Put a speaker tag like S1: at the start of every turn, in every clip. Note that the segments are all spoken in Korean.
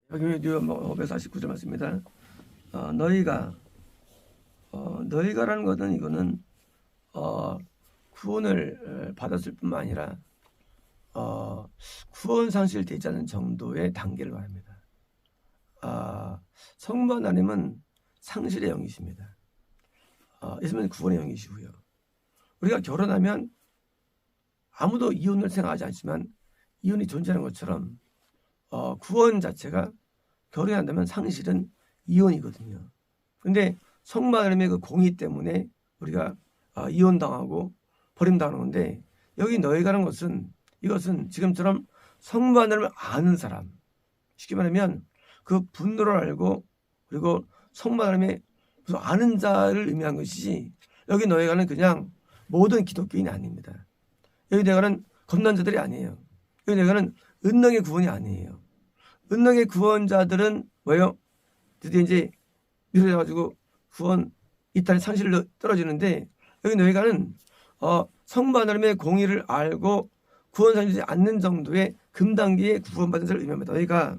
S1: 여기 549절 맞습니다. 너희가라는 것은 이거는 구원을 받았을 뿐만 아니라 구원 상실되지 않은 정도의 단계를 말합니다. 성부 하나님은 상실의 영이십니다. 예수님은 구원의 영이시고요. 우리가 결혼하면 아무도 이혼을 생각하지 않지만 이혼이 존재하는 것처럼 구원 자체가 결혼이 안 되면 상실은 이혼이거든요. 근데 성부 하나님의 그 공의 때문에 우리가 이혼당하고 버림당하는 건데, 여기 너희가라는 것은 이것은 지금처럼 성부 하나님을 아는 사람, 쉽게 말하면 그 분노를 알고 그리고 성부 하나님의 무슨 아는 자를 의미한 것이지, 여기 너희가는 그냥 모든 기독교인이 아닙니다. 여기 너희가는 겁난 자들이 아니에요. 여기 너희가는 은능의 구원이 아니에요. 은능의 구원자들은 뭐예요? 드디어 이제 미뤄져가지고 구원 이탈 상실로 떨어지는데, 여기 너희가는 성부 하나님의 공의를 알고 구원 상실되지 않는 정도의 금단계의 구원받은 자를 의미합니다. 너희가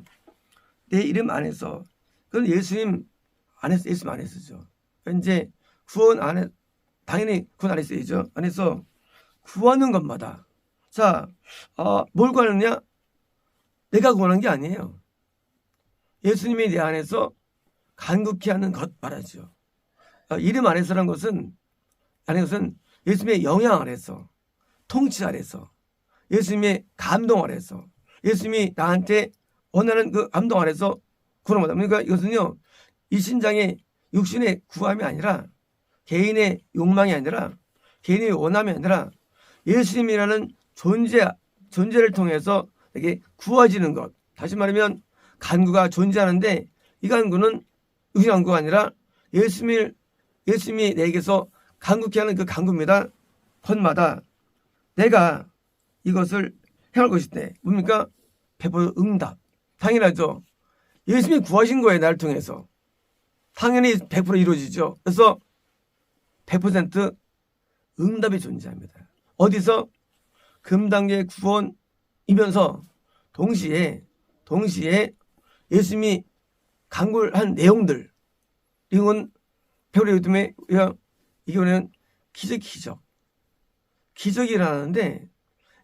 S1: 내 이름 안에서, 그건 예수님 안에서, 예수님 안에서죠. 이제 구원 안에, 당연히 구원 안에 있어야죠. 안에서 구하는 것마다, 자, 뭘 구하느냐? 내가 구하는 게 아니에요. 예수님이 내 안에서 간국히 하는 것 말하죠. 이름 안에서란 것은, 예수님의 영향 아래서, 통치 아래서, 예수님의 감동 아래서, 예수님이 나한테 원하는 그 감동 아래서 구하는 거다. 그러니까 이것은요, 이 신장의 육신의 구함이 아니라, 개인의 욕망이 아니라, 개인의 원함이 아니라, 예수님이라는 존재를 통해서 이게 구워지는 것. 다시 말하면 간구가 존재하는데, 이 간구는 육신 간구가 아니라 예수님이 내게서 간구케 하는 그 간구입니다. 것마다 내가 이것을 행할 것인데, 뭡니까? 100% 응답. 당연하죠. 예수님이 구하신 거예요, 나를 통해서. 당연히 100% 이루어지죠. 그래서 100% 응답이 존재합니다. 어디서? 금단계 구원이면서 동시에 예수님이 간구한 내용들, 이건 별의 요즘에 이거는 기적이 일어나는데,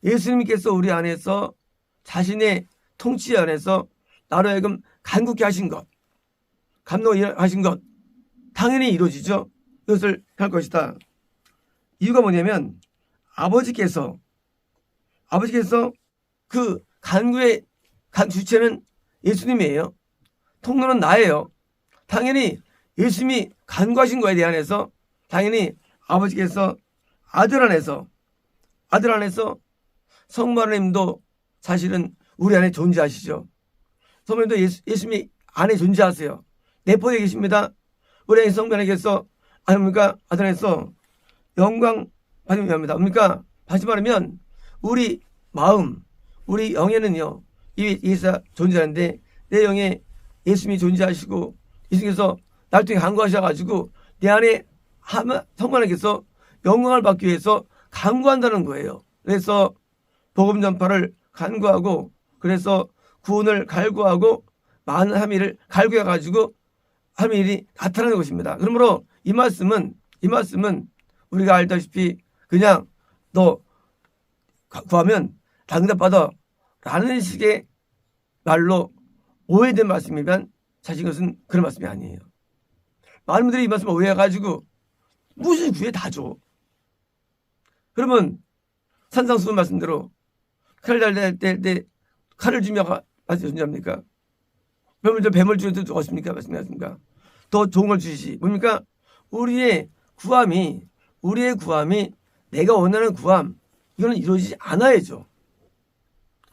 S1: 예수님께서 우리 안에서 자신의 통치 안에서 나로 하여금 간국케 하신 것, 감동하신 것, 당연히 이루어지죠. 이것을 할 것이다. 이유가 뭐냐면 아버지께서 그 간구의 주체는 예수님이에요. 통로는 나예요. 당연히 예수님이 간구하신 거에 대한해서 당연히 아버지께서 아들 안에서 성부 하나님도 사실은 우리 안에 존재하시죠. 성부 하나님도 예수님이 안에 존재하세요. 내포에 계십니다. 우리 안에 성부 하나님께서 아닙니까? 아들 안에서 영광 받으면 합니다. 뭡니까? 다시 말하면 우리 마음, 우리 영에는요, 이 예수가 존재하는데, 내 영에 예수님이 존재하시고 예수님께서 나를 통해 간구하셔가지고 내 안에 성부 하나님께서 영광을 받기 위해서 간구한다는 거예요. 그래서 복음 전파를 간구하고, 그래서 구원을 갈구하고 많은 함의를 갈구해가지고 함의 나타나는 것입니다. 그러므로 이 말씀은 우리가 알다시피 그냥 너 구하면 다 응답받아 라는 식의 말로 오해된 말씀이면 사실 이것은 그런 말씀이 아니에요. 많은 분들이 이 말씀을 오해해가지고 무슨 구해 다 줘. 그러면 산상수훈 말씀대로 칼을 달릴 때 칼을 주며 존재합니까? 뱀을 주어도 좋았습니까? 말씀하십니까? 더 좋은 걸 주시지. 뭡니까? 우리의 구함이 내가 원하는 구함, 이거는 이루어지지 않아야죠.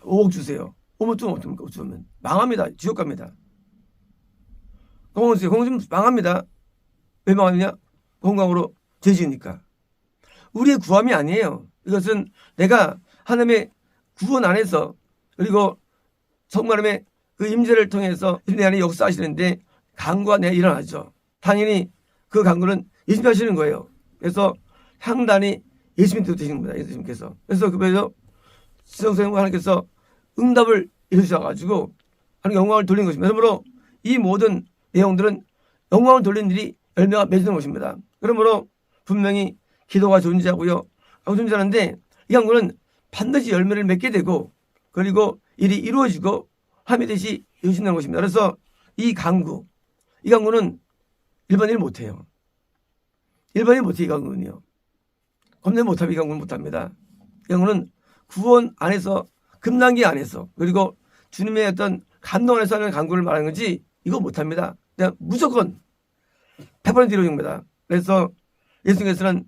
S1: 5억 주세요. 5억 주면 어떡합니까? 5억 주면 망합니다. 지옥 갑니다. 공원 주세요. 공원 주면 망합니다. 왜 망하느냐? 건강으로 죄지으니까. 우리의 구함이 아니에요. 이것은 내가 하나님의 구원 안에서, 그리고 성부 하나님의 그 임재를 통해서 내 안에 역사하시는데 간구가 내가 일어나죠. 당연히 그 간구는 예수님이 하시는 거예요. 그래서 향단이 예수님이 되시는 겁니다. 예수님께서. 그래서 그래서 지성소형 하나님께서 응답을 이루셔가지고 하는 영광을 돌린 것입니다. 그러므로 이 모든 내용들은 영광을 돌린 일이 열매가 맺는 것입니다. 그러므로 분명히 기도가 존재하고요. 존재하는데 이 강구는 반드시 열매를 맺게 되고 그리고 일이 이루어지고 함이 되시 이루어진다는 것입니다. 그래서 이 강구는 일반인이 못해요. 일반인이 못해. 이 강구는요. 겁내 못하면 이 강구는 못합니다. 이 강구는 구원 안에서 금단계 안에서 그리고 주님의 어떤 감동 안에서 하는 강구를 말하는 거지 이거 못합니다. 그냥 무조건 100% 이루어집니다. 그래서 예수님께서는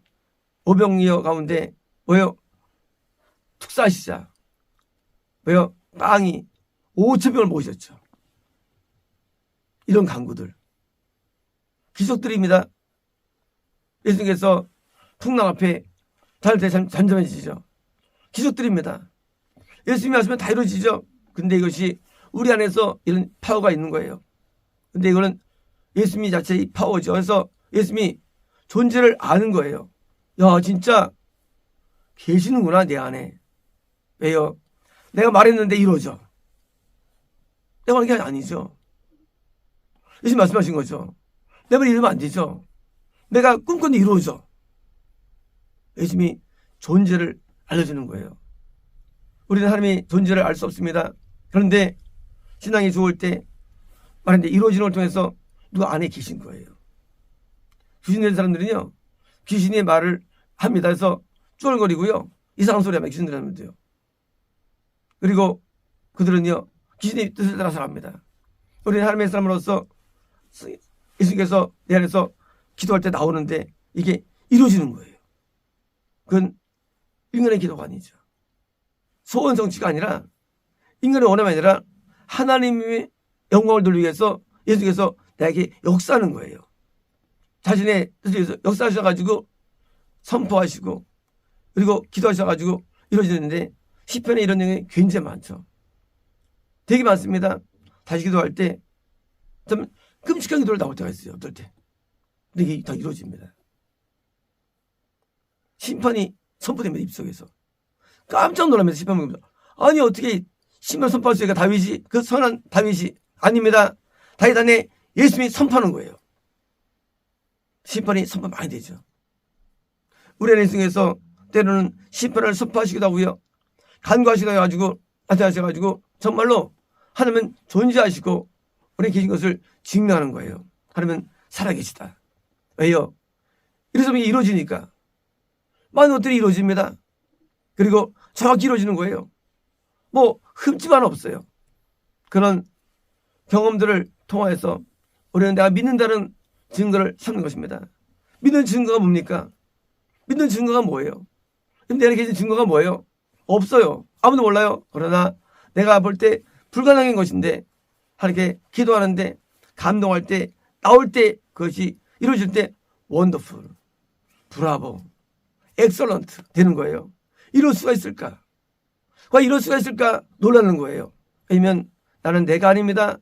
S1: 오병이어 가운데 뭐요? 축사하시자 뭐요? 빵이 5,000명을 모으셨죠. 이런 강구들 기적들입니다. 예수님께서 풍랑 앞에 다들 잠잠해지죠. 기적들입니다. 예수님이 하시면 다 이루어지죠. 근데 이것이 우리 안에서 이런 파워가 있는 거예요. 근데 이거는 예수님 자체의 파워죠. 그래서 예수님이 존재를 아는 거예요. 야, 진짜 계시는구나 내 안에. 왜요? 내가 말했는데 이루어져. 내가 말한 게 아니죠. 예수님 말씀하신 거죠. 내 말 이러면 안 되죠. 내가 꿈꿨는데 이루어져. 예수님이 존재를 알려주는 거예요. 우리는 하나님의 존재를 알 수 없습니다. 그런데 신앙이 좋을 때 말했는데 이루어지는 걸 통해서 누가 안에 계신 거예요. 귀신 된 사람들은요. 귀신의 말을 합니다. 그래서 쫄거리고요. 이상한 소리 하면 귀신 들으면 돼요. 그리고 그들은요. 귀신의 뜻을 따라 살아갑니다. 우리는 하나님의 사람으로서 예수님께서 내 안에서 기도할 때 나오는데 이게 이루어지는 거예요. 그건 인간의 기도가 아니죠. 소원 성취가 아니라 인간의 원함이 아니라 하나님의 영광을 돌리기 위해서 예수께서 나에게 역사하는 거예요. 자신의 뜻을 위해서 역사하셔가지고 선포하시고 그리고 기도하셔가지고 이루어지는데 시편에 이런 내용이 굉장히 많죠. 되게 많습니다. 다시 기도할 때 좀 끔찍한 기도를 나올 때가 있어요. 어떨 때. 근데 이게 다 이루어집니다. 심판이 선포됩니다. 입속에서. 깜짝 놀라면서 심판 보면서 아니 어떻게 심판 선포할 수 있을까? 다윗이 그 선한 다윗이 아닙니다. 다윗 안에 예수님이 선포하는 거예요. 심판이 선포 많이 되죠. 우리 안에 중에서 때로는 심판을 선포하시기도 하고요. 간구하시기도 해가지고 나타나셔가지고 정말로 하나님은 존재하시고 우리 계신 것을 증명하는 거예요. 하나님은 살아계시다. 왜요? 이래서 이게 이루어지니까 많은 것들이 이루어집니다. 그리고 정확히 이루어지는 거예요. 뭐 흠집 하나 없어요. 그런 경험들을 통해서 우리는 내가 믿는다는 증거를 삼는 것입니다. 믿는 증거가 뭡니까? 믿는 증거가 뭐예요? 내 안에 계신 증거가 뭐예요? 없어요. 아무도 몰라요. 그러나 내가 볼 때 불가능한 것인데 하나님께 기도하는데 감동할 때 나올 때 그것이 이루어질 때 원더풀, 브라보, 엑설런트 되는 거예요. 이럴 수가 있을까? 왜 이럴 수가 있을까? 놀라는 거예요. 왜냐면 나는 내가 아닙니다.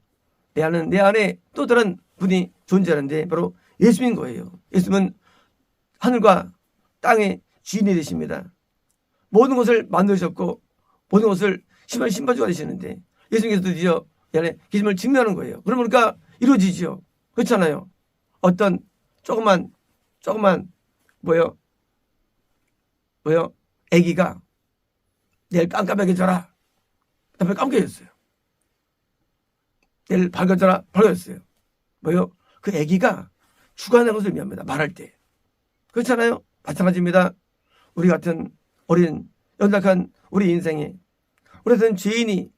S1: 내 안에 또 다른 분이 존재하는데 바로 예수님인 거예요. 예수님은 하늘과 땅의 주인이 되십니다. 모든 것을 만드셨고 모든 것을 심판주가 되시는데 예수님께서 드디어 이 안에 계심을 증명하는 거예요. 그러니까 이루어지죠. 그렇잖아요. 어떤 조그만 뭐요? 아기가 내일 깜깜하게 져라. 그다음에 깜깜해졌어요. 내일 밝아져라. 밝아졌어요. 뭐요? 그 아기가 주관하는 것을 의미합니다. 말할 때. 그렇잖아요. 마찬가지입니다. 우리 같은 어린 연약한 우리 인생에 우리 같은 죄인이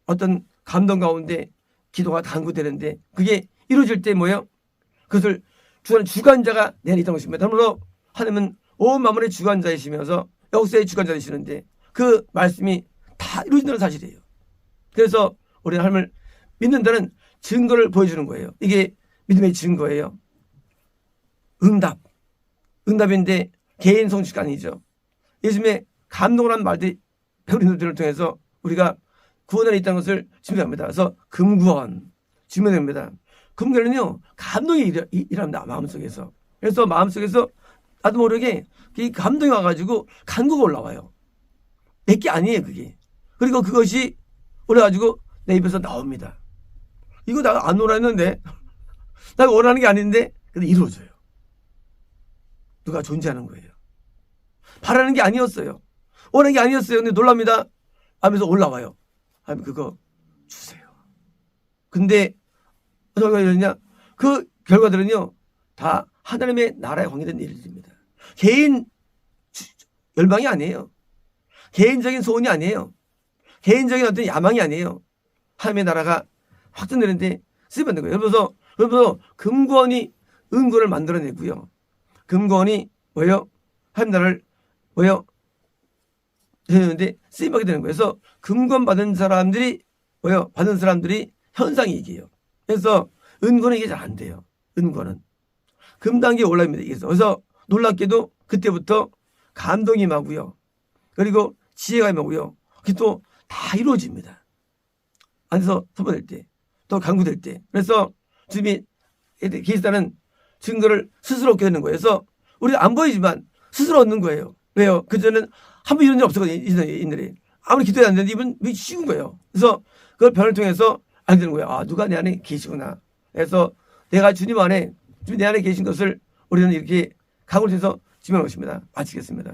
S1: 어떤 감동 가운데 기도가 당구되는데 그게 이루어질 때 뭐예요? 그것을 주관하는 주관자가 내 안에 있다는 것입니다. 그러므로 하나님은 온 만물의 주관자이시면서 역사의 주관자이시는데 그 말씀이 다 이루어진다는 사실이에요. 그래서 우리는 하나님을 믿는다는 증거를 보여주는 거예요. 이게 믿음의 증거예요. 응답인데 개인 성취가 아니죠. 예수님의 감동을 한 말들이 우리들을 통해서 우리가 구원 안에 있다는 것을 증명합니다. 그래서 금구원 증명됩니다. 금구원은요 감동이 일합니다. 마음속에서. 그래서 마음속에서 나도 모르게 이 감동이 와가지고 간구가 올라와요. 내게 아니에요 그게. 그리고 그것이 올라가지고 내 입에서 나옵니다. 이거 내가 안 원했는데, 내가 원하는 게 아닌데, 근데 이루어져요. 누가 존재하는 거예요. 바라는 게 아니었어요. 원하는 게 아니었어요. 근데 놀랍니다 하면서 올라와요. 하면 그거 주세요. 근데 어떻게 이러냐? 그 결과들은요, 다 하나님의 나라에 관계된 일들입니다. 개인 열망이 아니에요. 개인적인 소원이 아니에요. 개인적인 어떤 야망이 아니에요. 하나님의 나라가 확장되는데 쓰임받는 거예요. 여러분, 금권이 은권을 만들어내고요. 금권이 뭐예요? 하나님 나라를 뭐예요? 되는데 쓰임받게 되는 거예요. 그래서 금권 받은 사람들이 뭐예요? 받은 사람들이 현상이 이게요. 그래서 은권은 이게 잘 안 돼요. 은권은 금 단계에 올라옵니다. 그래서 놀랍게도 그때부터 감동이 임하고요. 그리고 지혜가 임하고요. 그게 또 다 이루어집니다. 안에서 선포될 때, 또 강구될 때. 그래서 주님이 계시다는 증거를 스스로 얻게 되는 거예요. 그래서 우리가 안 보이지만 스스로 얻는 거예요. 왜요? 그전에는 한 번 이런 일 없었거든요. 이들이. 아무리 기도해야 안 되는데 이분 쉬운 거예요. 그래서 그걸 변을 통해서 알게 되는 거예요. 아, 누가 내 안에 계시구나. 그래서 내가 주님 안에, 주님 내 안에 계신 것을 우리는 이렇게 각오를 해서 증명한 것입니다. 마치겠습니다.